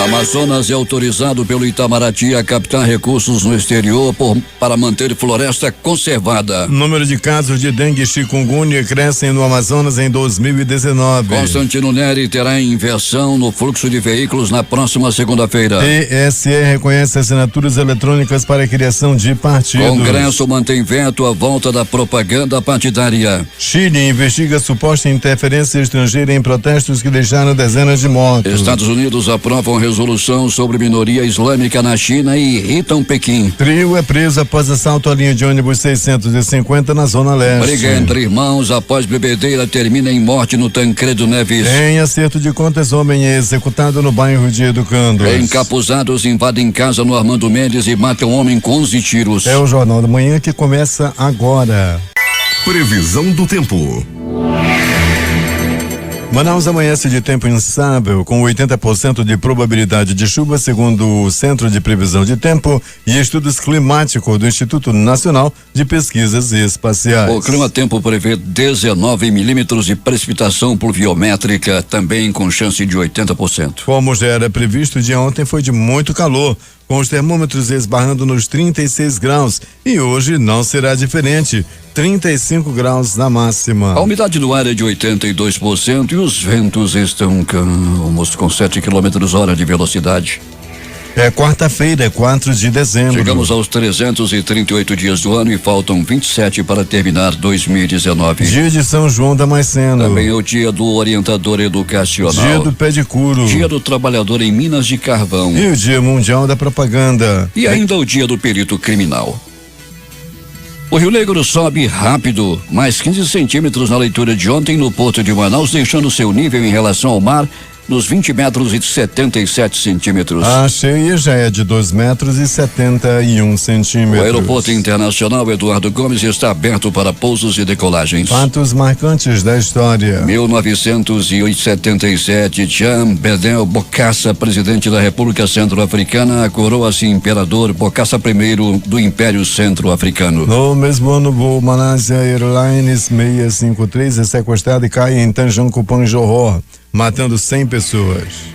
Amazonas é autorizado pelo Itamaraty a captar recursos no exterior para manter floresta conservada. Número de casos de dengue e chikungunya crescem no Amazonas em 2019. Constantino Neri terá inversão no fluxo de veículos na próxima segunda-feira. TSE reconhece assinaturas eletrônicas para a criação de partidos. Congresso mantém veto à volta da propaganda partidária. Chile investiga suposta interferência estrangeira em protestos que deixaram dezenas de mortos. Estados Unidos aprovam resolução sobre minoria islâmica na China e irritam Pequim. Trio é preso após assalto à linha de ônibus 650 na Zona Leste. Briga entre irmãos após bebedeira termina em morte no Tancredo Neves. Em acerto de contas, homem é executado no bairro de Educandos. Encapuzados invadem casa no Armando Mendes e matam homem com 11 tiros. É o Jornal da Manhã que começa agora. Previsão do tempo. Manaus amanhece de tempo instável, com 80% de probabilidade de chuva, segundo o Centro de Previsão de Tempo e Estudos Climáticos do Instituto Nacional de Pesquisas Espaciais. O Climatempo prevê 19 milímetros de precipitação pluviométrica, também com chance de 80%. Como já era previsto, o dia ontem foi de muito calor, com os termômetros esbarrando nos 36 graus, e hoje não será diferente, 35 graus na máxima. A umidade do ar é de 82% e os ventos estão calmos, com 7 km/h de velocidade. É quarta-feira, é 4 de dezembro. Chegamos aos 338 dias do ano e faltam 27 para terminar 2019. Dia de São João Damasceno. Também é o dia do orientador educacional. Dia do pedicuro. Dia do trabalhador em minas de carvão. E o Dia Mundial da Propaganda. E ainda o dia do perito criminal. O Rio Negro sobe rápido, mais 15 centímetros na leitura de ontem no porto de Manaus, deixando seu nível em relação ao mar nos 20 metros e 77 centímetros. A cheia já é de 2 metros e 71 centímetros. O aeroporto internacional Eduardo Gomes está aberto para pousos e decolagens. Fatos marcantes da história. 1977, Jean Bedel Bokassa, presidente da República Centro-Africana, coroa-se imperador Bokassa I do Império Centro-Africano. No mesmo ano, o voo Malaysia Airlines 653 é sequestrado e cai em Tanjung Johor, matando 100 pessoas.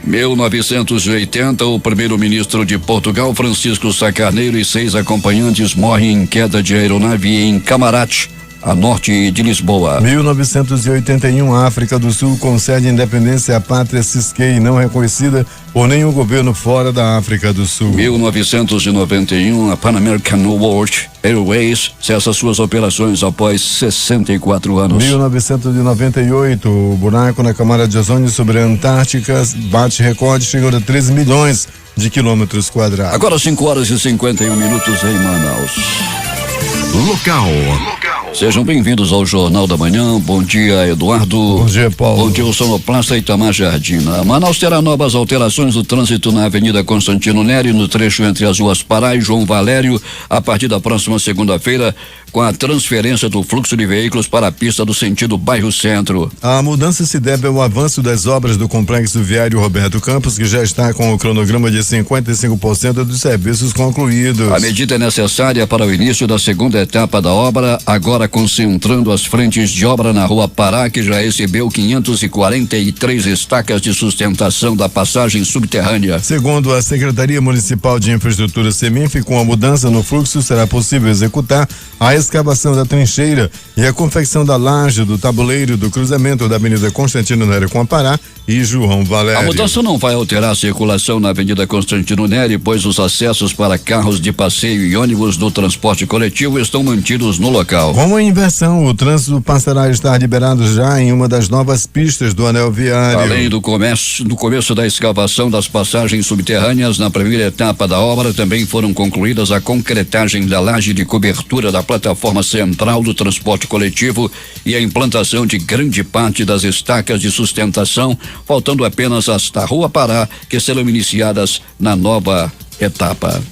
1980, o primeiro-ministro de Portugal, Francisco Sá Carneiro, e 6 acompanhantes morrem em queda de aeronave em Camarate, a norte de Lisboa. 1981, a África do Sul concede independência à pátria Ciskei, não reconhecida por nenhum governo fora da África do Sul. 1991, a Pan American World Airways cessa suas operações após 64 anos. 1998, o buraco na camada de ozônio sobre a Antártica bate recorde, chegando a 13 milhões de quilômetros quadrados. Agora 5 horas e 51 minutos em Manaus. Local. Sejam bem-vindos ao Jornal da Manhã. Bom dia, Eduardo. Bom dia, Paulo. Bom dia, o sonoplasta Itamar Jardina. Manaus terá novas alterações do trânsito na Avenida Constantino Neri, no trecho entre as ruas Pará e João Valério, a partir da próxima segunda-feira, com a transferência do fluxo de veículos para a pista do sentido bairro Centro. A mudança se deve ao avanço das obras do complexo viário Roberto Campos, que já está com o cronograma de 55% dos serviços concluídos. A medida é necessária para o início da segunda etapa da obra, agora concentrando as frentes de obra na Rua Pará, que já recebeu 543 estacas de sustentação da passagem subterrânea. Segundo a Secretaria Municipal de Infraestrutura Seminf, com a mudança no fluxo será possível executar a escavação da trincheira e a confecção da laje do tabuleiro do cruzamento da Avenida Constantino Neri com a Pará e João Valério. A mudança não vai alterar a circulação na Avenida Constantino Neri, pois os acessos para carros de passeio e ônibus do transporte coletivo estão mantidos no local. Com a inversão, o trânsito passará a estar liberado já em uma das novas pistas do anel viário. Além do começo da escavação das passagens subterrâneas, na primeira etapa da obra também foram concluídas a concretagem da laje de cobertura da plataforma central do transporte coletivo e a implantação de grande parte das estacas de sustentação, faltando apenas as da Rua Pará, que serão iniciadas na nova etapa.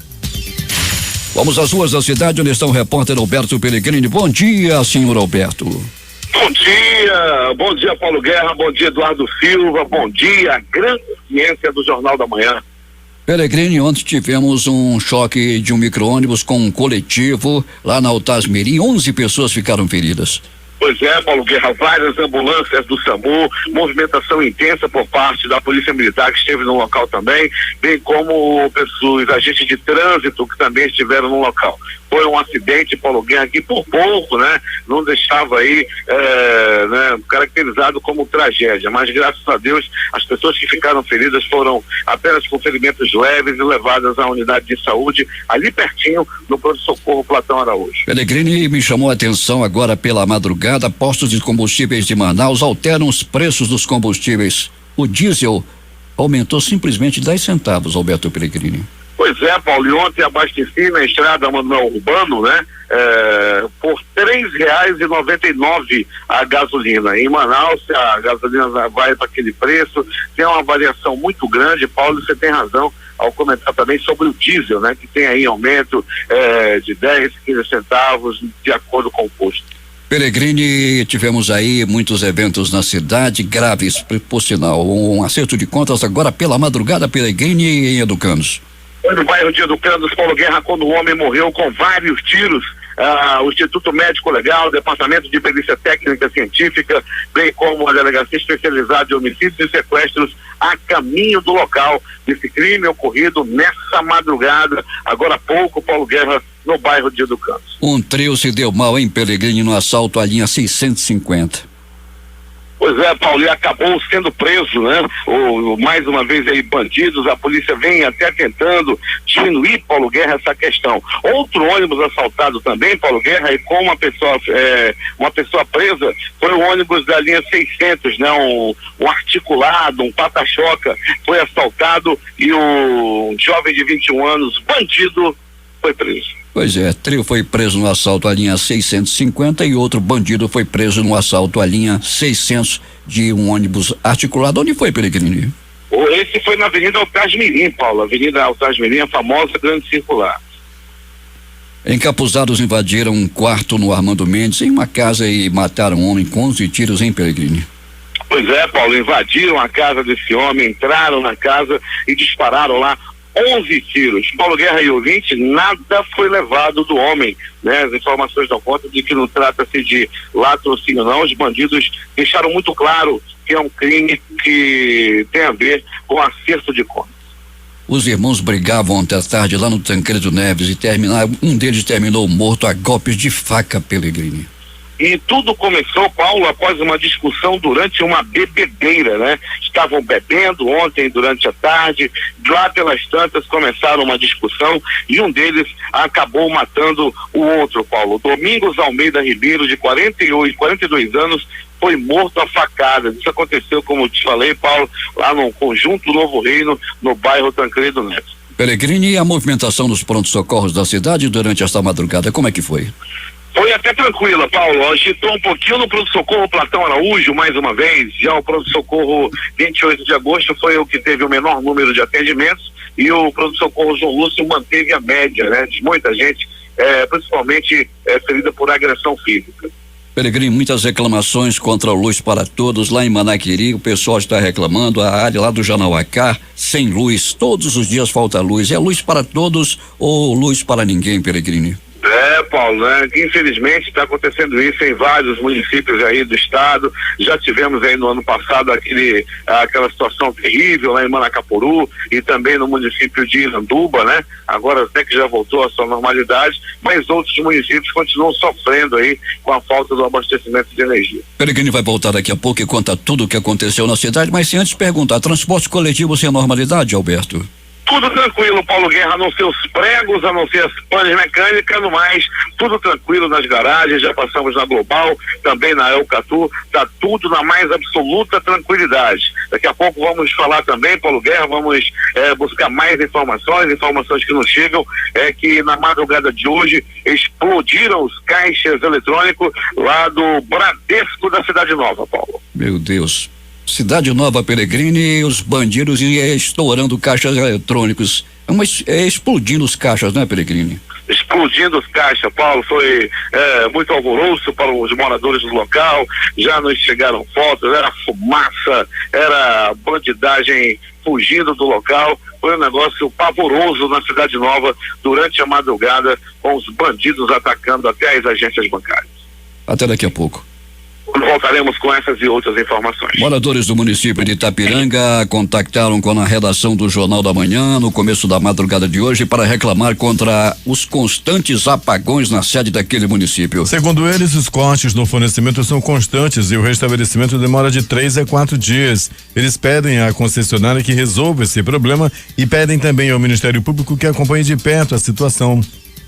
Vamos às ruas da cidade, onde está o repórter Alberto Pellegrini. Bom dia, senhor Alberto. Bom dia Paulo Guerra, bom dia Eduardo Silva, bom dia a grande audiência do Jornal da Manhã. Pellegrini, ontem tivemos um choque de um micro-ônibus com um coletivo lá na Altasmeri, 11 pessoas ficaram feridas. Pois é, Paulo Guerra, várias ambulâncias do SAMU, movimentação intensa por parte da Polícia Militar que esteve no local também, bem como os agentes de trânsito que também estiveram no local. Foi um acidente, Paulo Guerra, que por pouco, né, não deixava aí caracterizado como tragédia, mas graças a Deus as pessoas que ficaram feridas foram apenas com ferimentos leves e levadas à unidade de saúde ali pertinho no pronto-socorro Platão Araújo. Pellegrini, me chamou a atenção agora pela madrugada, postos de combustíveis de Manaus alteram os preços dos combustíveis. O diesel aumentou simplesmente 10 centavos, Alberto Pellegrini. Pois é, Paulo, e ontem abasteci na estrada Manuel Urbano, né? Por R$3,99 a gasolina. Em Manaus, a gasolina vai para aquele preço, tem uma variação muito grande, Paulo, você tem razão ao comentar também sobre o diesel, né? Que tem aí aumento de 10, 15 centavos de acordo com o posto. Pellegrini, tivemos aí muitos eventos na cidade, graves, por sinal, um acerto de contas agora pela madrugada, Pellegrini em Educandos. Foi no bairro de Educandos, Paulo Guerra, quando o homem morreu com vários tiros. O Instituto Médico Legal, o Departamento de Perícia Técnica Científica, bem como a Delegacia Especializada de Homicídios e Sequestros, a caminho do local desse crime ocorrido nessa madrugada, agora há pouco, Paulo Guerra, no bairro de Educandos. Um trio se deu mal em Pellegrini no assalto à linha 650. Pois é, Paulo, e acabou sendo preso, né? Mais uma vez aí, bandidos, a polícia vem até tentando diminuir, Paulo Guerra, essa questão. Outro ônibus assaltado também, Paulo Guerra, e com uma pessoa presa, foi o ônibus da linha 600, né? Um articulado, um pata-choca, foi assaltado e um jovem de 21 anos, bandido, foi preso. Pois é, trio foi preso no assalto à linha 650 e outro bandido foi preso no assalto à linha 600 de um ônibus articulado. Onde foi, Pellegrini? Esse foi na Avenida Altasmirim, Paulo. Avenida Altasmirim, a famosa Grande Circular. Encapuzados invadiram um quarto no Armando Mendes em uma casa e mataram um homem com 11 tiros em Pellegrini. Pois é, Paulo, invadiram a casa desse homem, entraram na casa e dispararam lá 11 tiros. Paulo Guerra e ouvinte, nada foi levado do homem, né? As informações dão conta de que não trata-se de latrocínio, não. Os bandidos deixaram muito claro que é um crime que tem a ver com acerto de contas. Os irmãos brigavam ontem à tarde lá no Tancredo Neves e um deles terminou morto a golpes de faca, Pellegrini. E tudo começou, Paulo, após uma discussão durante uma bebedeira, né? Estavam bebendo ontem durante a tarde, lá pelas tantas começaram uma discussão e um deles acabou matando o outro, Paulo. Domingos Almeida Ribeiro, de 42 anos, foi morto a facadas. Isso aconteceu, como te falei, Paulo, lá no Conjunto Novo Reino, no bairro Tancredo Neves. Pellegrini, e a movimentação dos prontos-socorros da cidade durante esta madrugada, como é que foi? Foi até tranquila, Paulo. Agitou um pouquinho no pronto-socorro Platão Araújo, mais uma vez. Já o pronto-socorro 28 de agosto foi o que teve o menor número de atendimentos e o pronto-socorro João Lúcio manteve a média, né? De muita gente, principalmente ferida por agressão física. Pellegrini, muitas reclamações contra o Luz para Todos lá em Manaquiri, o pessoal está reclamando, a área lá do Janauacá, sem luz, todos os dias falta luz. É luz para todos ou luz para ninguém, Pellegrini? Paulo, né? Infelizmente está acontecendo isso em vários municípios aí do estado. Já tivemos aí no ano passado aquela situação terrível lá em Manacapuru e também no município de Iranduba, né? Agora até que já voltou à sua normalidade, mas outros municípios continuam sofrendo aí com a falta do abastecimento de energia. Pellegrini vai voltar daqui a pouco e conta tudo o que aconteceu na cidade, mas se antes perguntar, transporte coletivo sem normalidade, Alberto? Tudo tranquilo, Paulo Guerra, a não ser os pregos, a não ser as panes mecânicas, no mais, tudo tranquilo nas garagens, já passamos na Global, também na Eucatu, tá tudo na mais absoluta tranquilidade. Daqui a pouco vamos falar também, Paulo Guerra, vamos buscar mais informações que nos chegam, que na madrugada de hoje explodiram os caixas eletrônicos lá do Bradesco da Cidade Nova, Paulo. Meu Deus. Cidade Nova, Pellegrini, os bandidos estourando caixas eletrônicos, explodindo os caixas, né, Pellegrini? Explodindo os caixas, Paulo, foi muito alvoroço para os moradores do local, já nos chegaram fotos, era fumaça, era bandidagem fugindo do local, foi um negócio pavoroso na Cidade Nova durante a madrugada, com os bandidos atacando até as agências bancárias. Até daqui a pouco. voltaremos com essas e outras informações. Moradores do município de Itapiranga contactaram com a redação do Jornal da Manhã no começo da madrugada de hoje para reclamar contra os constantes apagões na sede daquele município. Segundo eles, os cortes no fornecimento são constantes e o restabelecimento demora de 3 a 4 dias. Eles pedem à concessionária que resolva esse problema e pedem também ao Ministério Público que acompanhe de perto a situação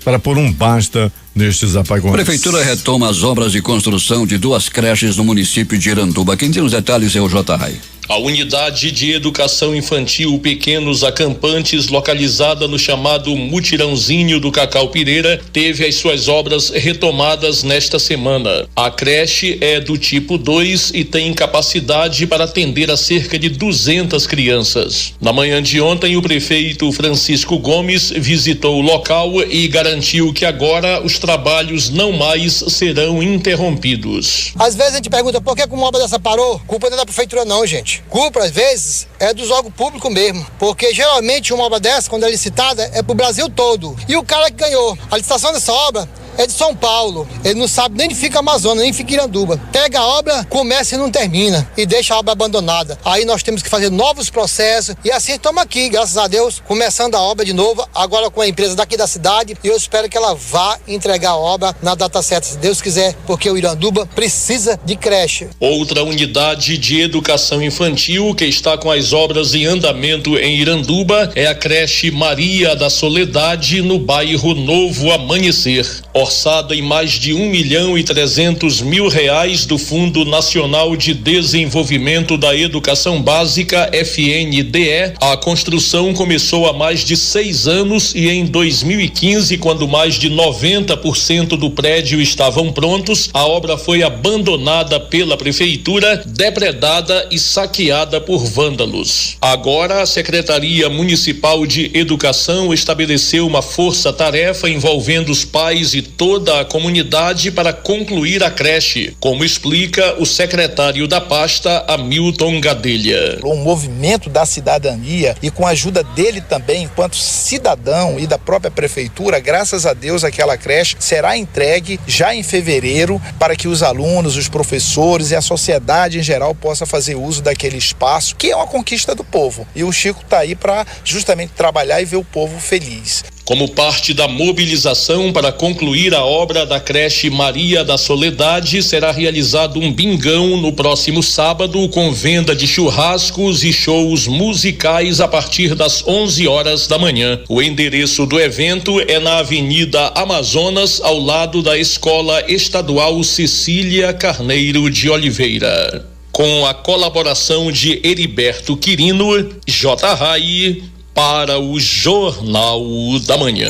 para pôr um basta nestes apagões. A Prefeitura retoma as obras de construção de 2 creches no município de Iranduba. Quem tem os detalhes é o J. Rai. A unidade de educação infantil Pequenos Acampantes, localizada no chamado Mutirãozinho do Cacau Pireira, teve as suas obras retomadas nesta semana. A creche é do tipo 2 e tem capacidade para atender a cerca de 200 crianças. Na manhã de ontem, o prefeito Francisco Gomes visitou o local e garantiu que agora os trabalhos não mais serão interrompidos. Às vezes a gente pergunta por que uma obra dessa parou? Culpa não é da prefeitura não, gente. Culpa, às vezes, é dos órgãos públicos mesmo. Porque, geralmente, uma obra dessa, quando é licitada, é pro Brasil todo. E o cara que ganhou a licitação dessa obra é de São Paulo. Ele não sabe nem onde fica Amazonas, nem fica Iranduba. Pega a obra, começa e não termina. E deixa a obra abandonada. Aí nós temos que fazer novos processos. E assim estamos aqui, graças a Deus, começando a obra de novo, agora com a empresa daqui da cidade. E eu espero que ela vá entregar a obra na data certa, se Deus quiser, porque o Iranduba precisa de creche. Outra unidade de educação infantil que está com as obras em andamento em Iranduba é a creche Maria da Soledade, no bairro Novo Amanhecer. Orçada em mais de R$1.300.000 do Fundo Nacional de Desenvolvimento da Educação Básica, FNDE, a construção começou há mais de 6 anos e em 2015, quando mais de 90% do prédio estavam prontos, a obra foi abandonada pela prefeitura, depredada e saqueada por vândalos. Agora, a Secretaria Municipal de Educação estabeleceu uma força-tarefa envolvendo os pais e toda a comunidade para concluir a creche, como explica o secretário da pasta, Hamilton Gadelha. Um movimento da cidadania e com a ajuda dele também, enquanto cidadão e da própria prefeitura, graças a Deus aquela creche será entregue já em fevereiro para que os alunos, os professores e a sociedade em geral possa fazer uso daquele espaço, que é uma conquista do povo. E o Chico está aí para justamente trabalhar e ver o povo feliz. Como parte da mobilização para concluir a obra da creche Maria da Soledade, será realizado um bingão no próximo sábado com venda de churrascos e shows musicais a partir das 11 horas da manhã. O endereço do evento é na Avenida Amazonas, ao lado da Escola Estadual Cecília Carneiro de Oliveira. Com a colaboração de Heriberto Quirino, J. Rai, para o Jornal da Manhã.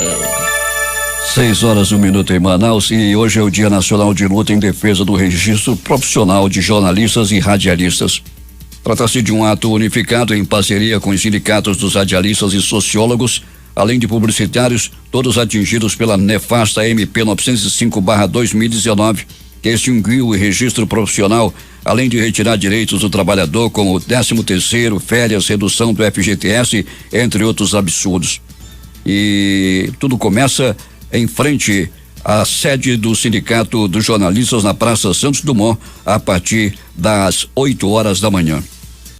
6h01 em Manaus e hoje é o Dia Nacional de Luta em Defesa do Registro Profissional de Jornalistas e Radialistas. Trata-se de um ato unificado em parceria com os sindicatos dos radialistas e sociólogos, além de publicitários, todos atingidos pela nefasta MP 905/2019, que extinguiu o registro profissional, além de retirar direitos do trabalhador como 13º, férias, redução do FGTS, entre outros absurdos. E tudo começa em frente à sede do Sindicato dos Jornalistas na Praça Santos Dumont, a partir das 8 horas da manhã.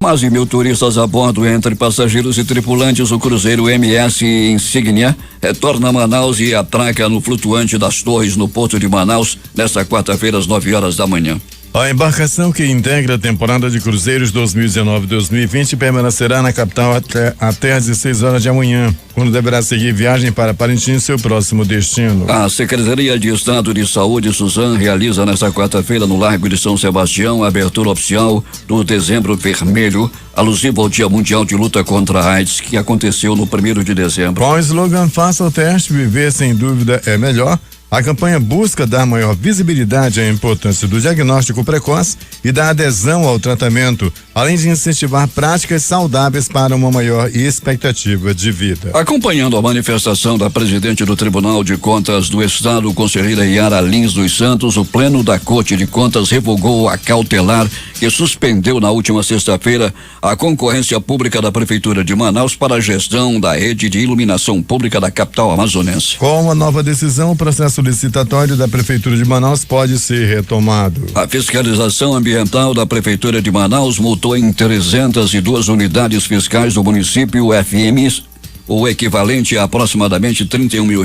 Mais de 1.000 turistas a bordo, entre passageiros e tripulantes. O cruzeiro MS Insignia retorna a Manaus e atraca no flutuante das Torres, no Porto de Manaus, nesta quarta-feira, às 9 horas da manhã. A embarcação que integra a temporada de cruzeiros 2019-2020 permanecerá na capital até às 16 horas de amanhã, quando deverá seguir viagem para Parintins, seu próximo destino. A Secretaria de Estado de Saúde, Suzan, realiza nesta quarta-feira no Largo de São Sebastião a abertura oficial do Dezembro Vermelho, alusivo ao Dia Mundial de Luta contra a AIDS, que aconteceu no 1º de dezembro. Com o slogan "Faça o teste, viver sem dúvida é melhor", a campanha busca dar maior visibilidade à importância do diagnóstico precoce e da adesão ao tratamento, além de incentivar práticas saudáveis para uma maior expectativa de vida. Acompanhando a manifestação da presidente do Tribunal de Contas do Estado, conselheira Yara Lins dos Santos, o Pleno da Corte de Contas revogou a cautelar que suspendeu na última sexta-feira a concorrência pública da Prefeitura de Manaus para a gestão da rede de iluminação pública da capital amazonense. Com a nova decisão, o processo licitatório da Prefeitura de Manaus pode ser retomado. A fiscalização ambiental da Prefeitura de Manaus multou em 302 unidades fiscais do município FMs, o equivalente a aproximadamente R$31 mil,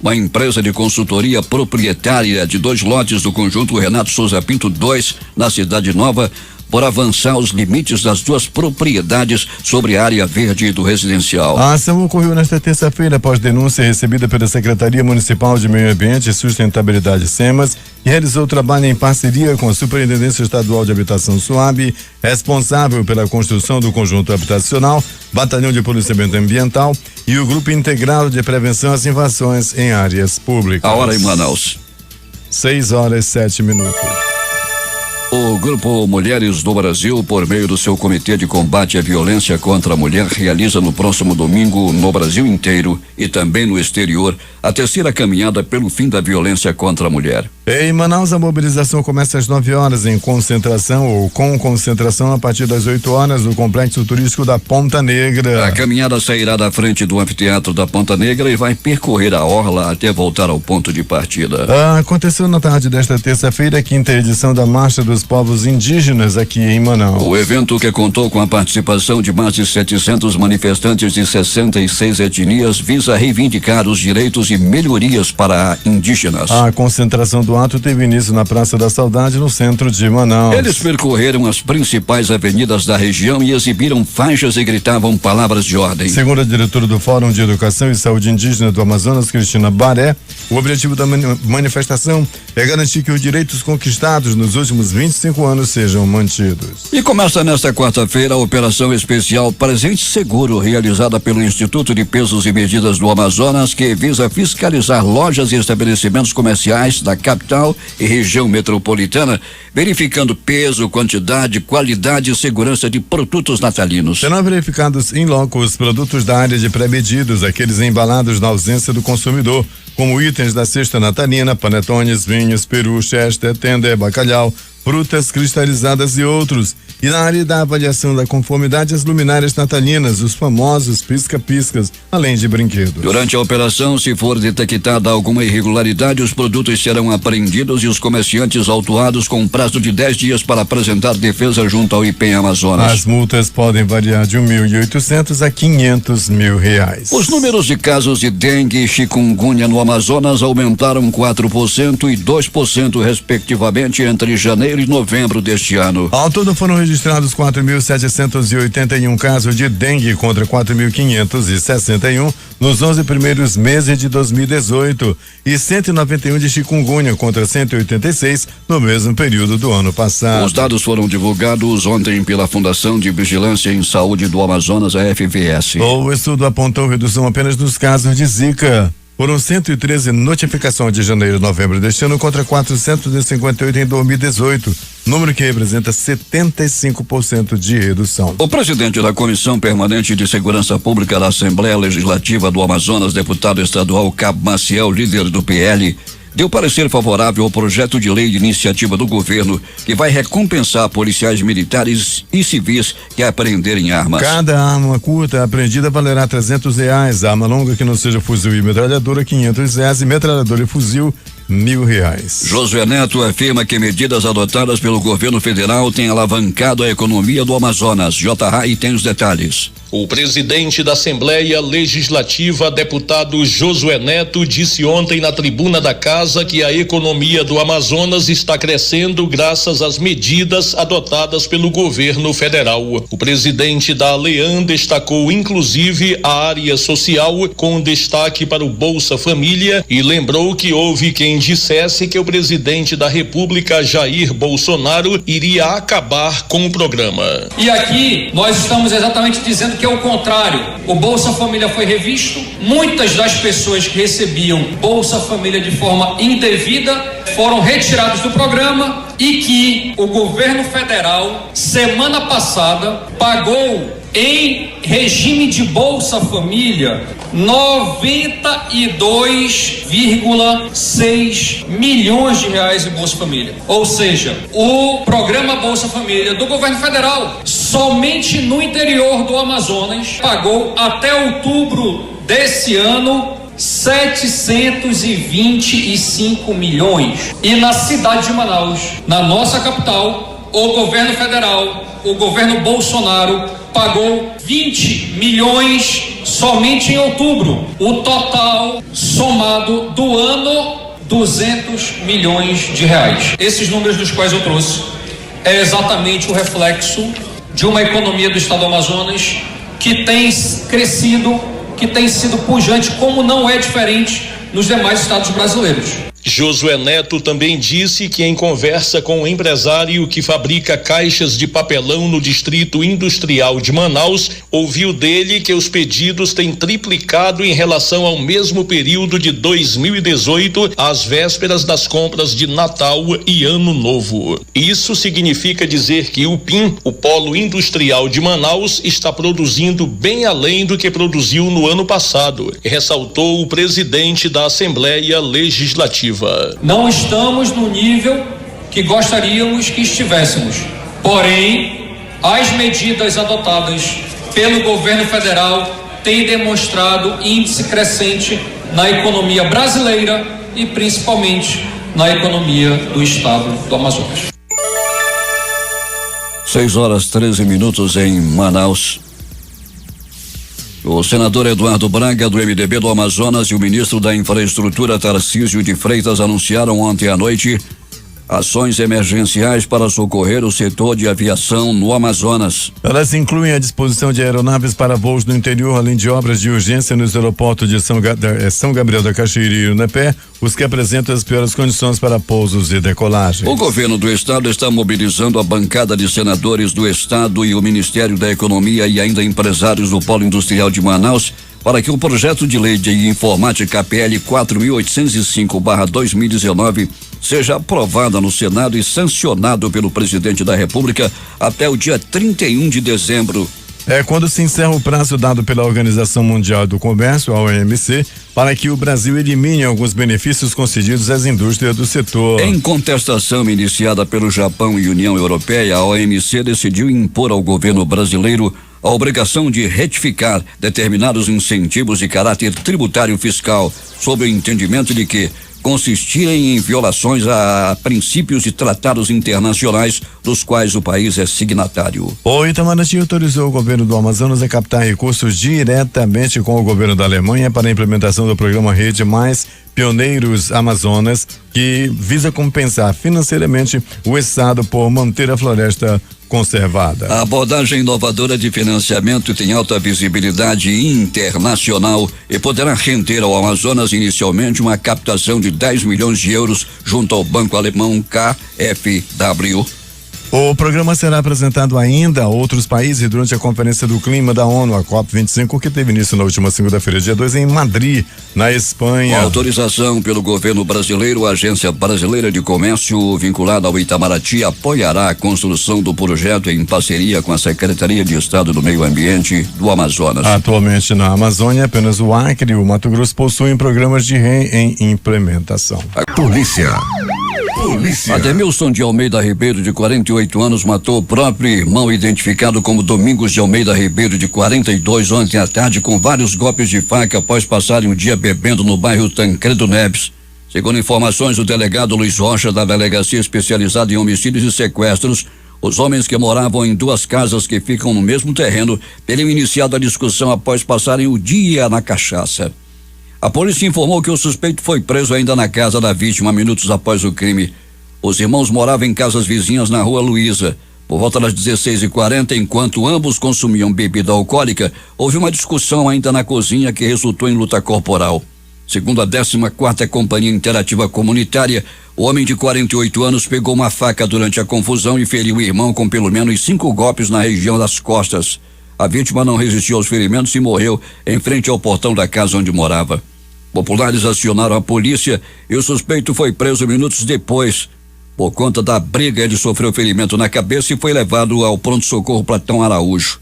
uma empresa de consultoria proprietária de 2 lotes do conjunto Renato Souza Pinto 2, na Cidade Nova, por avançar os limites das 2 propriedades sobre a área verde do residencial. A ação ocorreu nesta terça-feira após denúncia recebida pela Secretaria Municipal de Meio Ambiente e Sustentabilidade SEMAS, que realizou trabalho em parceria com a Superintendência Estadual de Habitação SUAB, responsável pela construção do conjunto habitacional, Batalhão de Policiamento Ambiental e o Grupo Integrado de Prevenção às Invasões em Áreas Públicas. A hora em Manaus. 6:07. O Grupo Mulheres do Brasil, por meio do seu Comitê de Combate à Violência contra a Mulher, realiza no próximo domingo, no Brasil inteiro e também no exterior, a terceira caminhada pelo fim da violência contra a mulher. Em Manaus, a mobilização começa às 9 horas em concentração ou com concentração a partir das 8 horas no Complexo Turístico da Ponta Negra. A caminhada sairá da frente do Anfiteatro da Ponta Negra e vai percorrer a orla até voltar ao ponto de partida. Aconteceu na tarde desta terça-feira a 5ª edição da Marcha dos Povos Indígenas aqui em Manaus. O evento, que contou com a participação de mais de 700 manifestantes de 66 etnias, visa reivindicar os direitos e melhorias para indígenas. A concentração do ato teve início na Praça da Saudade, no centro de Manaus. Eles percorreram as principais avenidas da região e exibiram faixas e gritavam palavras de ordem. Segundo a diretora do Fórum de Educação e Saúde Indígena do Amazonas, Cristina Baré, o objetivo da manifestação é garantir que os direitos conquistados nos últimos 25 anos sejam mantidos. E começa nesta quarta-feira a Operação Especial Presente Seguro, realizada pelo Instituto de Pesos e Medidas do Amazonas, que visa fiscalizar lojas e estabelecimentos comerciais da capital e região metropolitana, verificando peso, quantidade, qualidade e segurança de produtos natalinos. Serão verificados em loco os produtos da área de pré-medidos, aqueles embalados na ausência do consumidor, como itens da cesta natalina, panetones, vinhos, peru, chester, tender, bacalhau, frutas cristalizadas e outros. E na área da avaliação da conformidade, as luminárias natalinas, os famosos pisca-piscas, além de brinquedos. Durante a operação, se for detectada alguma irregularidade, os produtos serão apreendidos e os comerciantes autuados com um prazo de 10 dias para apresentar defesa junto ao IPEM Amazonas. As multas podem variar de R$1.800 a R$500 mil. Os números de casos de dengue e chikungunya no Amazonas aumentaram 4% e 2% respectivamente entre janeiro e novembro deste ano. Ao todo foram registrados 4.781 casos de dengue contra 4.561 nos 11 primeiros meses de 2018 e 191 de chikungunya contra 186 no mesmo período do ano passado. Os dados foram divulgados ontem pela Fundação de Vigilância em Saúde do Amazonas, a FVS. O estudo apontou redução apenas nos casos de Zika. Foram 113 notificações de janeiro e novembro deste ano contra 458 em 2018, número que representa 75% de redução. O presidente da Comissão Permanente de Segurança Pública da Assembleia Legislativa do Amazonas, deputado estadual Cabo Maciel, líder do PL, deu parecer favorável ao projeto de lei de iniciativa do governo que vai recompensar policiais militares e civis que apreenderem armas. Cada arma curta apreendida valerá R$300, arma longa que não seja fuzil e metralhadora R$500 e metralhadora e fuzil R$1.000. Josué Neto afirma que medidas adotadas pelo governo federal têm alavancado a economia do Amazonas. J.R. tem os detalhes. O presidente da Assembleia Legislativa, deputado Josué Neto, disse ontem na tribuna da casa que a economia do Amazonas está crescendo graças às medidas adotadas pelo governo federal. O presidente da ALEAN destacou inclusive a área social, com destaque para o Bolsa Família, e lembrou que houve quem dissesse que o presidente da República, Jair Bolsonaro, iria acabar com o programa. E aqui nós estamos exatamente dizendo que é o contrário. O Bolsa Família foi revisto, muitas das pessoas que recebiam Bolsa Família de forma indevida foram retiradas do programa e que o governo federal, semana passada, pagou em regime de Bolsa Família 92,6 milhões de reais em Bolsa Família. Ou seja, o programa Bolsa Família do governo federal, somente no interior do Amazonas, pagou até outubro desse ano 725 milhões. E na cidade de Manaus, na nossa capital, o governo federal, o governo Bolsonaro, pagou 20 milhões somente em outubro. O total somado do ano, 200 milhões de reais. Esses números dos quais eu trouxe é exatamente o reflexo de uma economia do estado do Amazonas que tem crescido, que tem sido pujante, como não é diferente nos demais estados brasileiros. Josué Neto também disse que, em conversa com um empresário que fabrica caixas de papelão no Distrito Industrial de Manaus, ouviu dele que os pedidos têm triplicado em relação ao mesmo período de 2018, às vésperas das compras de Natal e Ano Novo. Isso significa dizer que o PIM, o Polo Industrial de Manaus, está produzindo bem além do que produziu no ano passado, ressaltou o presidente da Assembleia Legislativa. Não estamos no nível que gostaríamos que estivéssemos. Porém, as medidas adotadas pelo governo federal têm demonstrado índice crescente na economia brasileira e principalmente na economia do estado do Amazonas. 6h13 em Manaus. O senador Eduardo Braga, do MDB do Amazonas, e o ministro da Infraestrutura, Tarcísio de Freitas, anunciaram ontem à noite ações emergenciais para socorrer o setor de aviação no Amazonas. Elas incluem a disposição de aeronaves para voos no interior, além de obras de urgência nos aeroportos de São Gabriel da Cachoeira e Unepé, os que apresentam as piores condições para pousos e decolagens. O governo do estado está mobilizando a bancada de senadores do estado e o Ministério da Economia e ainda empresários do Polo Industrial de Manaus para que o projeto de lei de informática PL 4.805/2019 seja aprovada no Senado e sancionado pelo presidente da República até o dia 31 de dezembro. É quando se encerra o prazo dado pela Organização Mundial do Comércio, a OMC, para que o Brasil elimine alguns benefícios concedidos às indústrias do setor. Em contestação iniciada pelo Japão e União Europeia, a OMC decidiu impor ao governo brasileiro a obrigação de retificar determinados incentivos de caráter tributário fiscal, sob o entendimento de que consistirem em violações a princípios e tratados internacionais dos quais o país é signatário. O Itamaraty autorizou o governo do Amazonas a captar recursos diretamente com o governo da Alemanha para a implementação do programa Rede Mais Pioneiros Amazonas, que visa compensar financeiramente o estado por manter a floresta conservada. A abordagem inovadora de financiamento tem alta visibilidade internacional e poderá render ao Amazonas inicialmente uma captação de 10 milhões de euros junto ao banco alemão KfW. O programa será apresentado ainda a outros países durante a Conferência do Clima da ONU, a COP25, que teve início na última segunda-feira, dia 2, em Madrid, na Espanha. Com autorização pelo governo brasileiro, a Agência Brasileira de Comércio, vinculada ao Itamaraty, apoiará a construção do projeto em parceria com a Secretaria de Estado do Meio Ambiente do Amazonas. Atualmente na Amazônia, apenas o Acre e o Mato Grosso possuem programas de em implementação. Polícia. Ademilson de Almeida Ribeiro, de 48 anos, matou o próprio irmão, identificado como Domingos de Almeida Ribeiro, de 42, ontem à tarde, com vários golpes de faca após passarem o dia bebendo no bairro Tancredo Neves. Segundo informações do delegado Luiz Rocha, da Delegacia Especializada em Homicídios e Sequestros, os homens que moravam em duas casas que ficam no mesmo terreno teriam iniciado a discussão após passarem o dia na cachaça. A polícia informou que o suspeito foi preso ainda na casa da vítima minutos após o crime. Os irmãos moravam em casas vizinhas na Rua Luísa. Por volta das 16h40, enquanto ambos consumiam bebida alcoólica, houve uma discussão ainda na cozinha que resultou em luta corporal. Segundo a 14ª Companhia Interativa Comunitária, o homem de 48 anos pegou uma faca durante a confusão e feriu o irmão com pelo menos 5 golpes na região das costas. A vítima não resistiu aos ferimentos e morreu em frente ao portão da casa onde morava. Populares acionaram a polícia e o suspeito foi preso minutos depois. Por conta da briga, ele sofreu ferimento na cabeça e foi levado ao pronto-socorro Platão Araújo.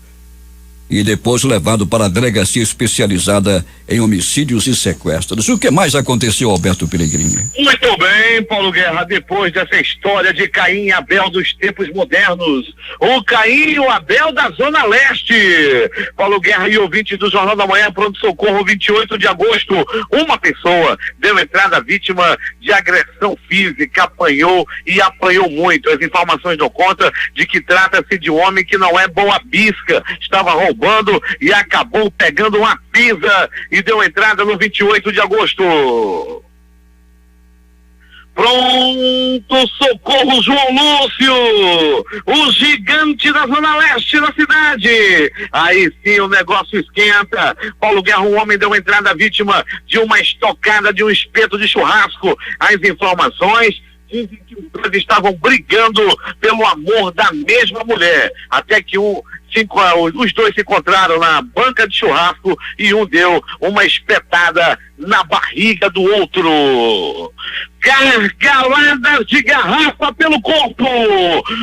E depois levado para a delegacia especializada em homicídios e sequestros. O que mais aconteceu, Alberto Peregrini? Muito bem, Paulo Guerra, depois dessa história de Caim e Abel dos tempos modernos, o Caim e o Abel da Zona Leste. Paulo Guerra e ouvintes do Jornal da Manhã, pronto-socorro, 28 de agosto, uma pessoa deu entrada vítima de agressão física, apanhou muito. As informações dão conta de que trata-se de um homem que não é boa bisca, estava roubando e acabou pegando uma pisa e deu entrada no 28 de agosto. Pronto socorro João Lúcio, o gigante da Zona Leste da cidade. Aí sim o negócio esquenta. Paulo Guerra, um homem deu entrada vítima de uma estocada de um espeto de churrasco. As informações dizem que os dois estavam brigando pelo amor da mesma mulher, até que os dois se encontraram na banca de churrasco e um deu uma espetada na barriga do outro. Gargaladas de garrafa pelo corpo.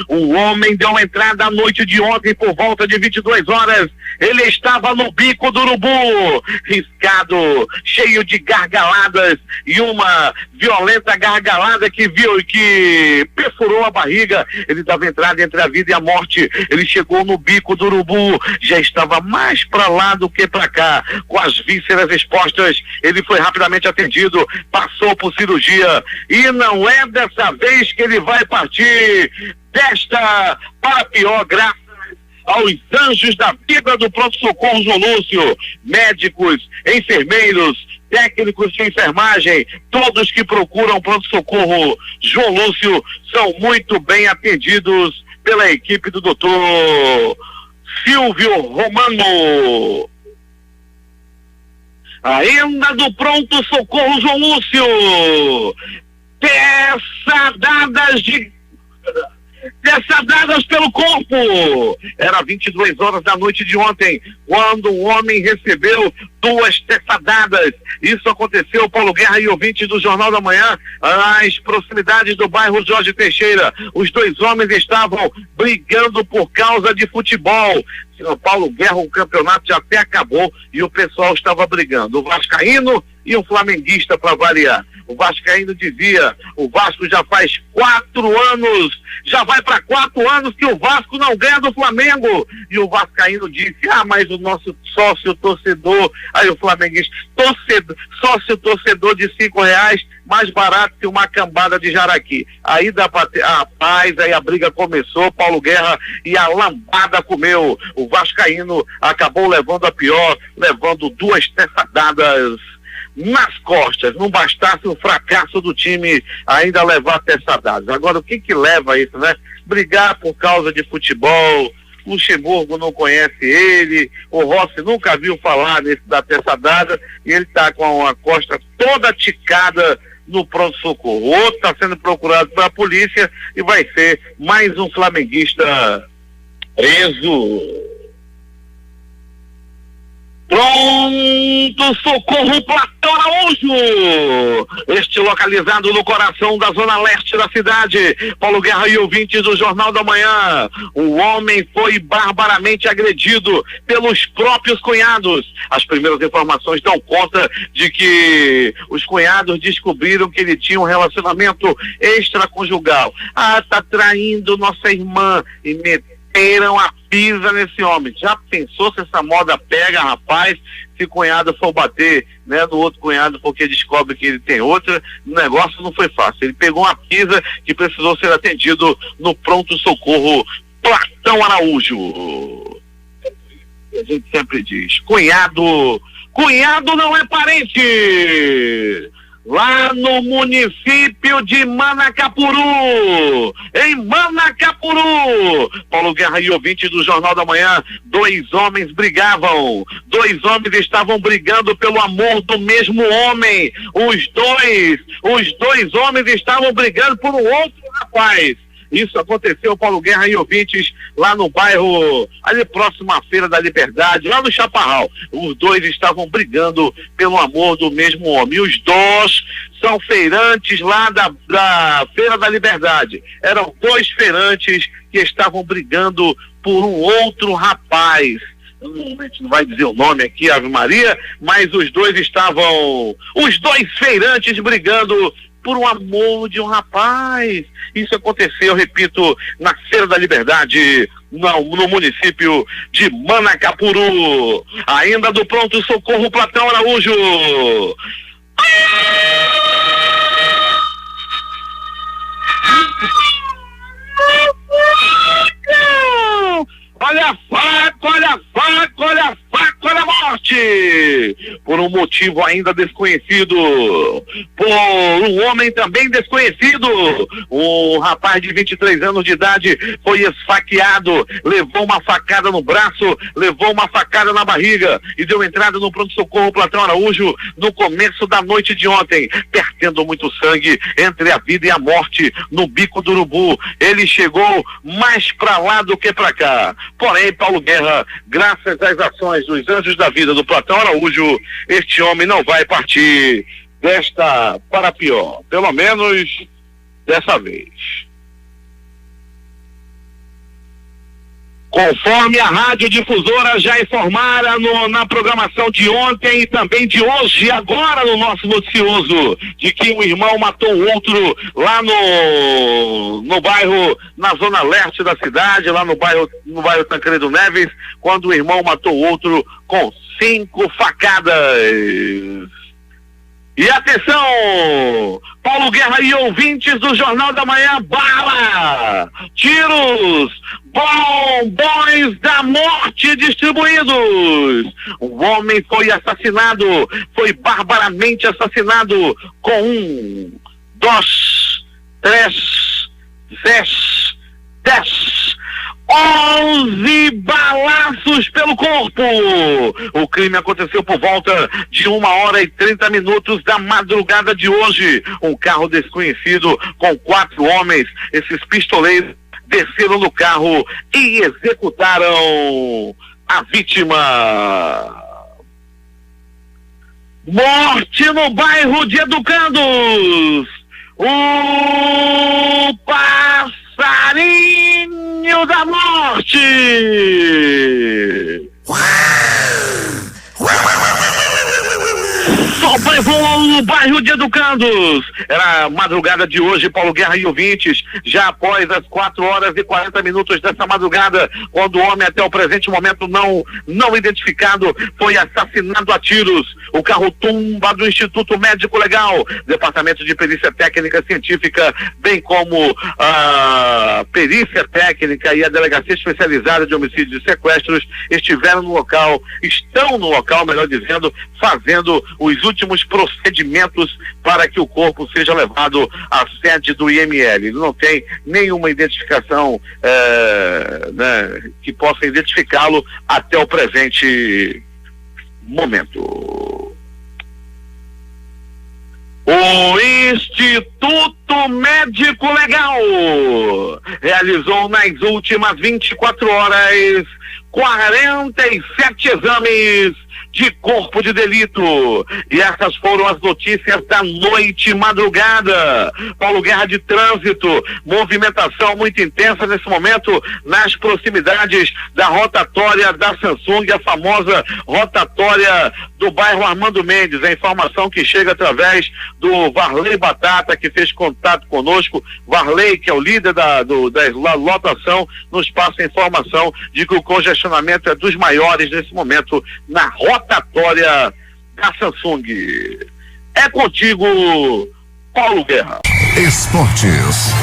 O homem deu entrada à noite de ontem por volta de 22 horas. Ele estava no bico do urubu, riscado, cheio de gargaladas e uma violenta gargalada que perfurou a barriga. Ele dava entrada entre a vida e a morte. Ele chegou no bico do urubu, já estava mais para lá do que para cá, com as vísceras expostas. Ele foi rapidamente atendido, passou por cirurgia e não é dessa vez que ele vai partir desta para pior, graças aos anjos da vida do pronto-socorro João Lúcio, médicos, enfermeiros, técnicos de enfermagem, todos que procuram pronto-socorro João Lúcio são muito bem atendidos pela equipe do doutor Silvio Romano. Ainda do pronto-socorro João Lúcio, teçadadas pelo corpo. Era 22 horas da noite de ontem, quando um homem recebeu 2 teçadadas. Isso aconteceu, Paulo Guerra e ouvintes do Jornal da Manhã, às proximidades do bairro Jorge Teixeira. Os 2 homens estavam brigando por causa de futebol. Senhor Paulo Guerra, o campeonato já até acabou e o pessoal estava brigando. O vascaíno e o flamenguista, para variar. O vascaíno dizia: o Vasco já faz 4 anos, já vai para 4 anos que o Vasco não ganha do Flamengo. E o vascaíno disse: mas o nosso sócio torcedor, aí o flamenguista, sócio torcedor de R$5, mais barato que uma cambada de jaraqui. Aí dá pra ter a paz, aí a briga começou, Paulo Guerra, e a lambada comeu. O vascaíno acabou levando a pior, levando 2 teçadadas nas costas. Não bastasse o fracasso do time ainda levar teçadadas. Agora, o que leva a isso, né? Brigar por causa de futebol. Luxemburgo não conhece ele, o Rossi nunca viu falar da teçadada, e ele tá com a costa toda ticada no pronto-socorro. O outro está sendo procurado pela polícia e vai ser mais um flamenguista preso. Pronto socorro Platão Araújo, este localizado no coração da Zona Leste da cidade. Paulo Guerra e ouvintes do Jornal da Manhã, o homem foi barbaramente agredido pelos próprios cunhados. As primeiras informações dão conta de que os cunhados descobriram que ele tinha um relacionamento extraconjugal. Tá traindo nossa irmã, e meteram a pisa nesse homem. Já pensou se essa moda pega, rapaz? Se cunhado for bater, né, no outro cunhado porque descobre que ele tem outra, o negócio não foi fácil. Ele pegou uma pisa que precisou ser atendido no pronto-socorro Platão Araújo. A gente sempre diz: cunhado não é parente. Lá no município de Manacapuru, em Manacapuru, Paulo Guerra e ouvintes do Jornal da Manhã, 2 homens brigavam, 2 homens estavam brigando pelo amor do mesmo homem. Os dois homens estavam brigando por um outro rapaz. Isso aconteceu, Paulo Guerra e ouvintes, lá no bairro, ali próximo à Feira da Liberdade, lá no Chaparral. Os dois estavam brigando pelo amor do mesmo homem. E os dois são feirantes lá da Feira da Liberdade. Eram dois feirantes que estavam brigando por um outro rapaz. A gente não vai dizer o nome aqui, Ave Maria, mas os dois feirantes brigando por um amor de um rapaz. Isso aconteceu, repito, na Feira da Liberdade, no município de Manacapuru. Ainda do Pronto Socorro, Platão Araújo. Olha a faca, olha a faca, olha a faca, olha a morte! Por um motivo ainda desconhecido, por um homem também desconhecido, um rapaz de 23 anos de idade foi esfaqueado, levou uma facada no braço, levou uma facada na barriga e deu entrada no pronto-socorro Platão Araújo no começo da noite de ontem, perdendo muito sangue entre a vida e a morte no Bico do Urubu. Ele chegou mais pra lá do que pra cá. Porém, Paulo Guerra, graças às ações dos anjos da vida do Platão Araújo, este homem não vai partir desta para pior, pelo menos dessa vez. Conforme a radiodifusora já informara na programação de ontem e também de hoje, agora no nosso noticioso, de que um irmão matou o outro lá no bairro, na zona leste da cidade, lá no bairro Tancredo Neves, quando o irmão matou o outro com 5 facadas. E atenção, Paulo Guerra e ouvintes do Jornal da Manhã, bala, tiros, bombons da morte distribuídos. Um homem foi assassinado, foi barbaramente assassinado com 1, 2, 3, 10, 11 balaços pelo corpo. O crime aconteceu por volta de 1h30 da madrugada de hoje. Um carro desconhecido com 4 homens, esses pistoleiros, desceram do carro e executaram a vítima. Morte no bairro de Educandos. O passarinho da morte. Só voou no bairro de Educandos. Era a madrugada de hoje, Paulo Guerra e ouvintes, já após as 4h40 dessa madrugada, quando o homem até o presente momento não identificado foi assassinado a tiros. O carro tumba do Instituto Médico Legal, Departamento de Perícia Técnica Científica, bem como a Perícia Técnica e a Delegacia Especializada de Homicídios e Sequestros estão no local, melhor dizendo, fazendo os últimos procedimentos para que o corpo seja levado à sede do IML. Não tem nenhuma identificação que possa identificá-lo até o presente momento. O Instituto Médico Legal realizou nas últimas 24 horas 47 exames de corpo de delito. E essas foram as notícias da noite e madrugada. Paulo Guerra, de trânsito, movimentação muito intensa nesse momento nas proximidades da rotatória da Samsung, a famosa rotatória do bairro Armando Mendes. A informação que chega através do Varley Batata, que fez contato conosco. Varley, que é o líder da lotação, nos passa a informação de que o congestionamento é dos maiores nesse momento na rotatória da Samsung. É contigo, Paulo Guerra. Esportes.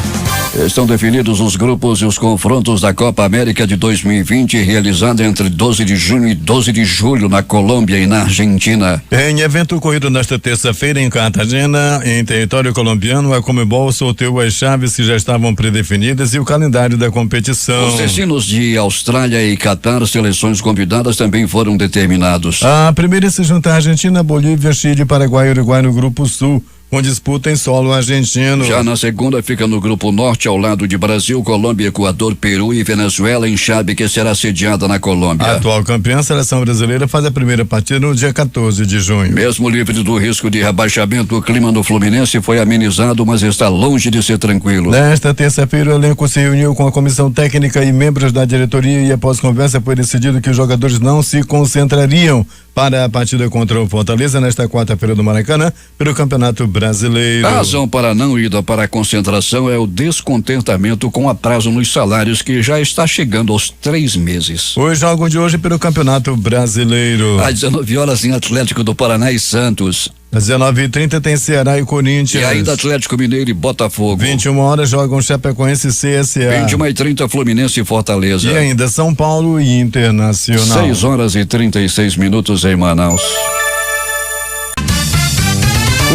Estão definidos os grupos e os confrontos da Copa América de 2020, realizada entre 12 de junho e 12 de julho na Colômbia e na Argentina. Em evento ocorrido nesta terça-feira em Cartagena, em território colombiano, a Conmebol sorteou as chaves que já estavam predefinidas e o calendário da competição. Os destinos de Austrália e Catar, seleções convidadas, também foram determinados. A primeira se junta a Argentina, Bolívia, Chile, Paraguai e Uruguai no grupo Sul, com disputa em solo argentino. Já na segunda fica no Grupo Norte, ao lado de Brasil, Colômbia, Equador, Peru e Venezuela, em chave que será sediada na Colômbia. A atual campeã, a seleção brasileira, faz a primeira partida no dia 14 de junho. Mesmo livre do risco de rebaixamento, o clima no Fluminense foi amenizado, mas está longe de ser tranquilo. Nesta terça-feira, o elenco se reuniu com a comissão técnica e membros da diretoria e após conversa foi decidido que os jogadores não se concentrariam para a partida contra o Fortaleza nesta quarta-feira do Maracanã pelo Campeonato Brasileiro. A razão para a não ida para a concentração é o descontentamento com atraso nos salários, que já está chegando aos 3 meses. Os jogos de hoje pelo Campeonato Brasileiro. Às 19 horas em Atlético do Paraná e Santos. Às 19h30 tem Ceará e Corinthians. E ainda Atlético Mineiro e Botafogo. 21 horas jogam Chapecoense e CSA. 21h30 Fluminense e Fortaleza. E ainda São Paulo e Internacional. 6 horas e 36 minutos em Manaus.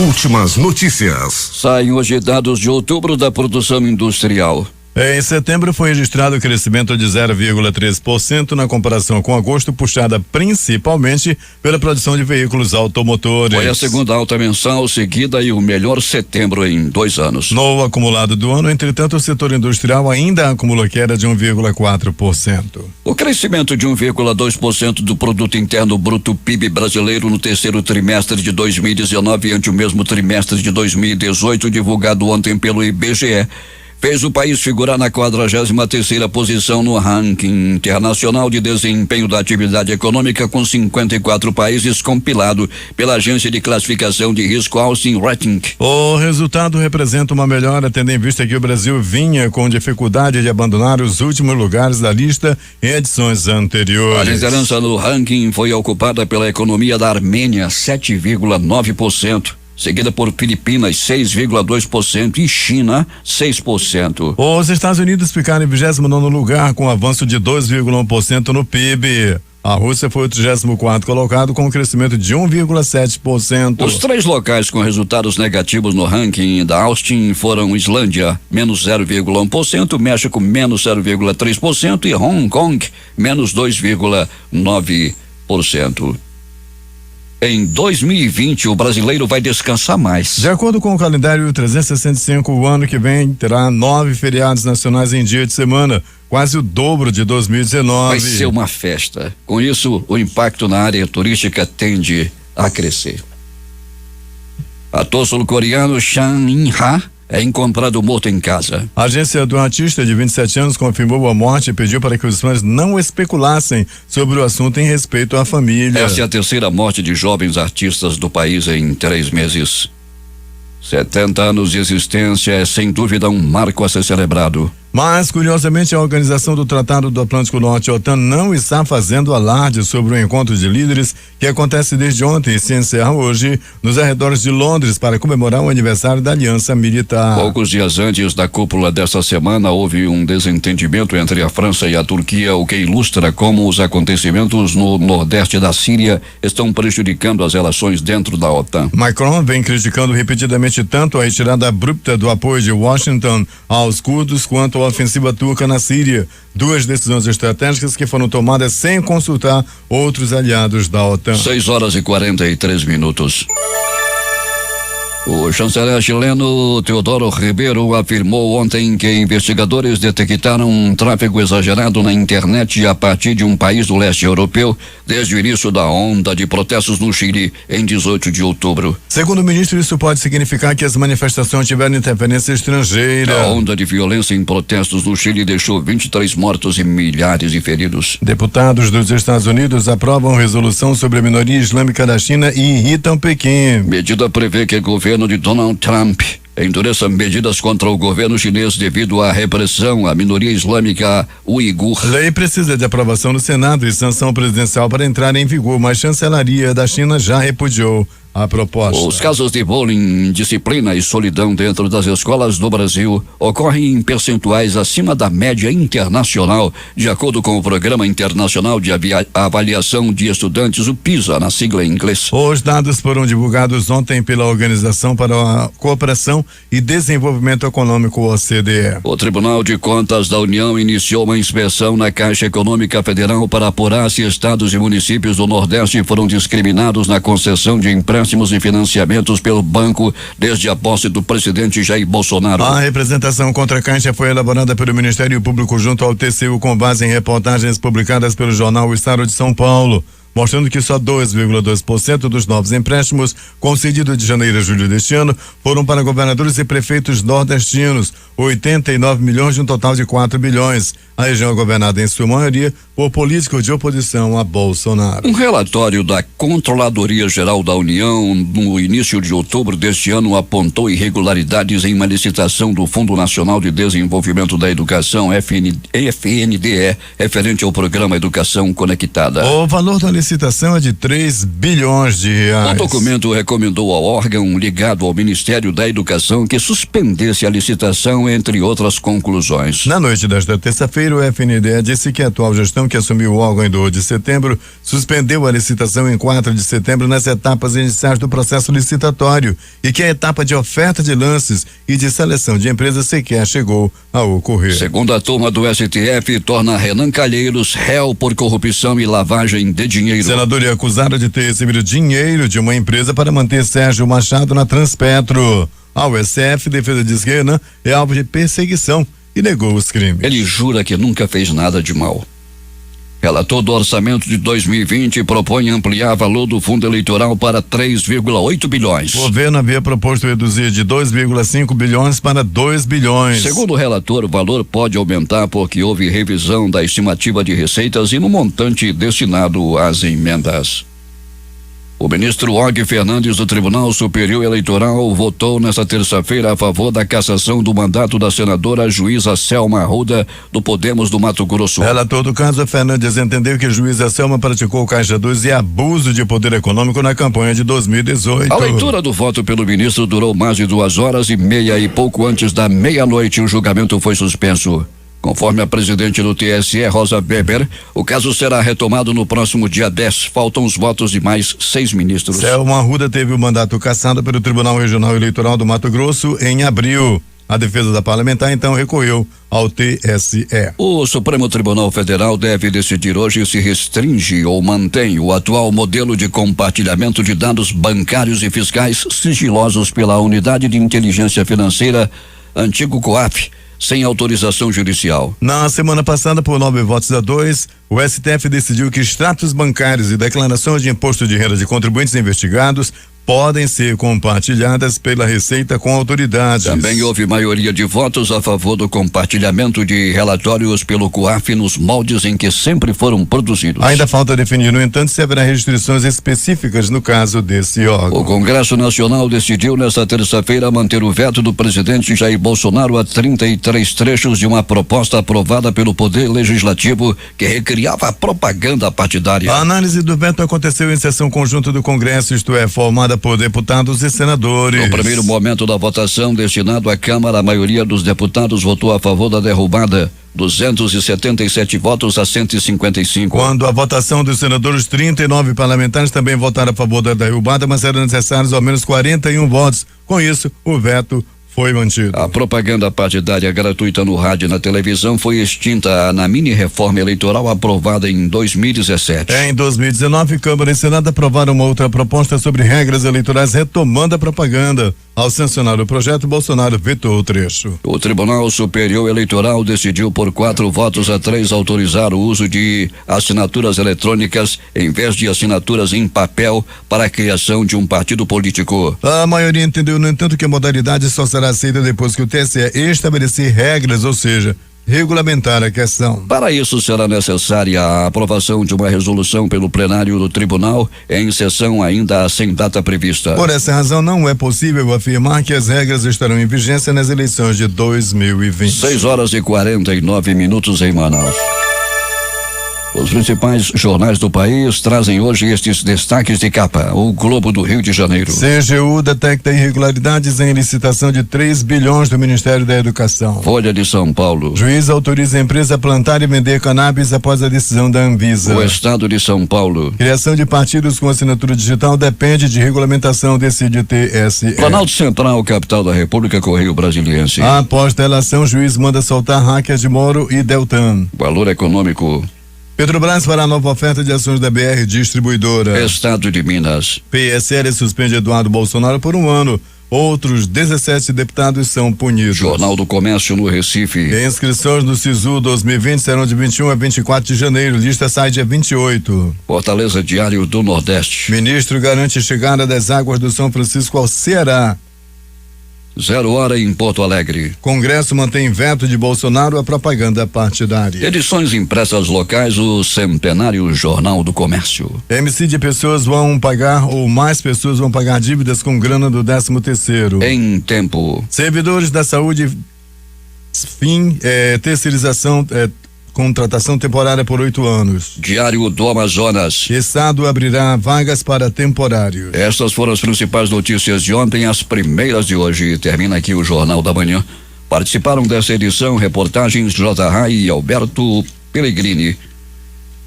Últimas notícias. Saem hoje dados de outubro da produção industrial. Em setembro foi registrado crescimento de 0,3% na comparação com agosto, puxada principalmente pela produção de veículos automotores. Foi a segunda alta mensal seguida e o melhor setembro em 2 anos. No acumulado do ano, entretanto, o setor industrial ainda acumulou queda de 1,4%. O crescimento de 1,2% do produto interno bruto PIB brasileiro no terceiro trimestre de 2019 ante o mesmo trimestre de 2018, divulgado ontem pelo IBGE, fez o país figurar na 43ª posição no ranking internacional de desempenho da atividade econômica, com 54 países, compilado pela agência de classificação de risco Austin Rating. O resultado representa uma melhora, tendo em vista que o Brasil vinha com dificuldade de abandonar os últimos lugares da lista em edições anteriores. A liderança no ranking foi ocupada pela economia da Armênia, 7,9%. Seguida por Filipinas, 6,2% e China, 6%. Os Estados Unidos ficaram em 29º lugar, com avanço de 2,1% no PIB. A Rússia foi o 34º colocado, com um crescimento de 1,7%. Os 3 locais com resultados negativos no ranking da Austin foram Islândia, menos 0,1%, México, menos 0,3% e Hong Kong, menos 2,9%. Em 2020, o brasileiro vai descansar mais. De acordo com o calendário 365, o ano que vem terá 9 feriados nacionais em dia de semana, quase o dobro de 2019. Vai ser uma festa. Com isso, o impacto na área turística tende a crescer. Ator sul-coreano Chan In-ha é encontrado morto em casa. A agência do artista de 27 anos confirmou a morte e pediu para que os fãs não especulassem sobre o assunto em respeito à família. Essa é a terceira morte de jovens artistas do país em 3 meses. 70 anos de existência é sem dúvida um marco a ser celebrado. Mas, curiosamente, a Organização do Tratado do Atlântico Norte, OTAN, não está fazendo alarde sobre o encontro de líderes que acontece desde ontem e se encerra hoje nos arredores de Londres para comemorar o aniversário da Aliança Militar. Poucos dias antes da cúpula desta semana, houve um desentendimento entre a França e a Turquia, o que ilustra como os acontecimentos no nordeste da Síria estão prejudicando as relações dentro da OTAN. Macron vem criticando repetidamente tanto a retirada abrupta do apoio de Washington aos curdos quanto a ofensiva turca na Síria, 2 decisões estratégicas que foram tomadas sem consultar outros aliados da OTAN. 6 horas e 43 minutos. O chanceler chileno Teodoro Ribeiro afirmou ontem que investigadores detectaram um tráfego exagerado na internet a partir de um país do leste europeu desde o início da onda de protestos no Chile em 18 de outubro. Segundo o ministro, isso pode significar que as manifestações tiveram interferência estrangeira. A onda de violência em protestos no Chile deixou 23 mortos e milhares de feridos. Deputados dos Estados Unidos aprovam resolução sobre a minoria islâmica da China e irritam Pequim. Medida prevê que o governo de Donald Trump endureça medidas contra o governo chinês devido à repressão à minoria islâmica uigur. Lei precisa de aprovação no Senado e sanção presidencial para entrar em vigor, mas a chancelaria da China já repudiou a proposta. Os casos de bullying, indisciplina e solidão dentro das escolas do Brasil ocorrem em percentuais acima da média internacional, de acordo com o Programa Internacional de Avaliação de Estudantes, o PISA, na sigla em inglês. Os dados foram divulgados ontem pela Organização para a Cooperação e Desenvolvimento Econômico, OCDE. O Tribunal de Contas da União iniciou uma inspeção na Caixa Econômica Federal para apurar se estados e municípios do Nordeste foram discriminados na concessão de empréstimos empréstimos e financiamentos pelo banco desde a posse do presidente Jair Bolsonaro. A representação contra a Caixa foi elaborada pelo Ministério Público junto ao TCU com base em reportagens publicadas pelo jornal O Estado de São Paulo, mostrando que só 2,2% dos novos empréstimos concedidos de janeiro a julho deste ano foram para governadores e prefeitos nordestinos, 89 milhões de um total de 4 bilhões. A região é governada em sua maioria por políticos de oposição a Bolsonaro. Um relatório da Controladoria Geral da União no início de outubro deste ano apontou irregularidades em uma licitação do Fundo Nacional de Desenvolvimento da Educação, FNDE, referente ao programa Educação Conectada. O valor da licitação é de 3 bilhões de reais. O documento recomendou ao órgão ligado ao Ministério da Educação que suspendesse a licitação, entre outras conclusões. Na noite desta terça-feira, o FNDE disse que a atual gestão, que assumiu o órgão em 2 de setembro, suspendeu a licitação em 4 de setembro nas etapas iniciais do processo licitatório e que a etapa de oferta de lances e de seleção de empresas sequer chegou a ocorrer. Segundo a turma do STF, torna Renan Calheiros réu por corrupção e lavagem de dinheiro. O senador é acusado de ter recebido dinheiro de uma empresa para manter Sérgio Machado na Transpetro. Ao STF, defesa diz que Renan é alvo de perseguição e negou os crimes. Ele jura que nunca fez nada de mal. Relator do orçamento de 2020 propõe ampliar valor do fundo eleitoral para 3,8 bilhões. O governo havia proposto reduzir de 2,5 bilhões para 2 bilhões. Segundo o relator, o valor pode aumentar porque houve revisão da estimativa de receitas e no montante destinado às emendas. O ministro Og Fernandes do Tribunal Superior Eleitoral votou nesta terça-feira a favor da cassação do mandato da senadora juíza Selma Arruda do Podemos do Mato Grosso. Relator do caso, Fernandes entendeu que a juíza Selma praticou caixa 2 e abuso de poder econômico na campanha de 2018. A leitura do voto pelo ministro durou mais de 2h30 e pouco antes da meia-noite o julgamento foi suspenso. Conforme a presidente do TSE, Rosa Weber, o caso será retomado no próximo dia 10. Faltam os votos de mais 6 ministros. Selma Arruda teve o mandato cassado pelo Tribunal Regional Eleitoral do Mato Grosso em abril. A defesa da parlamentar então recorreu ao TSE. O Supremo Tribunal Federal deve decidir hoje se restringe ou mantém o atual modelo de compartilhamento de dados bancários e fiscais sigilosos pela Unidade de Inteligência Financeira, antigo COAF, sem autorização judicial. Na semana passada, por 9-2, o STF decidiu que extratos bancários e declarações de imposto de renda de contribuintes investigados podem ser compartilhadas pela Receita com autoridades. Também houve maioria de votos a favor do compartilhamento de relatórios pelo COAF nos moldes em que sempre foram produzidos. Ainda falta definir, no entanto, se haverá restrições específicas no caso desse órgão. O Congresso Nacional decidiu nesta terça-feira manter o veto do presidente Jair Bolsonaro a 33 trechos de uma proposta aprovada pelo Poder Legislativo que recriava a propaganda partidária. A análise do veto aconteceu em sessão conjunta do Congresso, isto é, formada por deputados e senadores. No primeiro momento da votação destinado à Câmara, a maioria dos deputados votou a favor da derrubada, 277 votos a 155. Quando a votação dos senadores, 39 parlamentares também votaram a favor da derrubada, mas eram necessários ao menos 41 votos. Com isso, o veto foi mantido. A propaganda partidária gratuita no rádio e na televisão foi extinta na mini-reforma eleitoral aprovada em 2017. Em 2019, Câmara e Senado aprovaram uma outra proposta sobre regras eleitorais retomando a propaganda. Ao sancionar o projeto, Bolsonaro vetou o trecho. O Tribunal Superior Eleitoral decidiu por 4-3 autorizar o uso de assinaturas eletrônicas em vez de assinaturas em papel para a criação de um partido político. A maioria entendeu, no entanto, que a modalidade só será aceita depois que o TSE estabelecer regras, ou seja, regulamentar a questão. Para isso será necessária a aprovação de uma resolução pelo plenário do tribunal em sessão ainda sem data prevista. Por essa razão, não é possível afirmar que as regras estarão em vigência nas eleições de 2020. 6h49 em Manaus. Os principais jornais do país trazem hoje estes destaques de capa. O Globo do Rio de Janeiro. CGU detecta irregularidades em licitação de 3 bilhões do Ministério da Educação. Folha de São Paulo. Juiz autoriza a empresa a plantar e vender cannabis após a decisão da Anvisa. O Estado de São Paulo. Criação de partidos com assinatura digital depende de regulamentação, decide TSE. Planalto Central, capital da República, Correio Brasiliense. Após delação, juiz manda soltar hackers de Moro e Deltan. Valor econômico. Petrobras fará nova oferta de ações da BR Distribuidora. Estado de Minas. PSL suspende Eduardo Bolsonaro por 1 ano. Outros 17 deputados são punidos. Jornal do Comércio no Recife. Inscrições no SISU 2020 serão de 21 a 24 de janeiro. Lista sai dia 28. Fortaleza Diário do Nordeste. Ministro garante chegada das águas do São Francisco ao Ceará. 0 hora em Porto Alegre. Congresso mantém veto de Bolsonaro à propaganda partidária. Edições impressas locais, o Centenário Jornal do Comércio. MC de pessoas vão pagar ou mais pessoas vão pagar dívidas com grana do 13º. Em tempo. Servidores da saúde, terceirização, contratação temporária por 8 anos. Diário do Amazonas. Estado abrirá vagas para temporários. Estas foram as principais notícias de ontem, as primeiras de hoje. Termina aqui o Jornal da Manhã. Participaram dessa edição reportagens J. Rai e Alberto Pellegrini.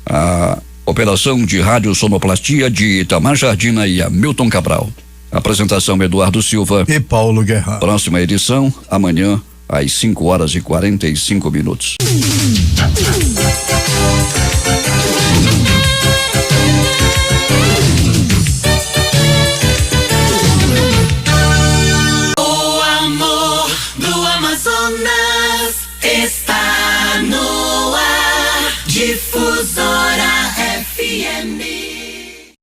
A operação de rádio sonoplastia de Itamar Jardina e Hamilton Cabral. Apresentação Eduardo Silva e Paulo Guerra. Próxima edição amanhã às 5 horas e 45 minutos. O amor do Amazonas está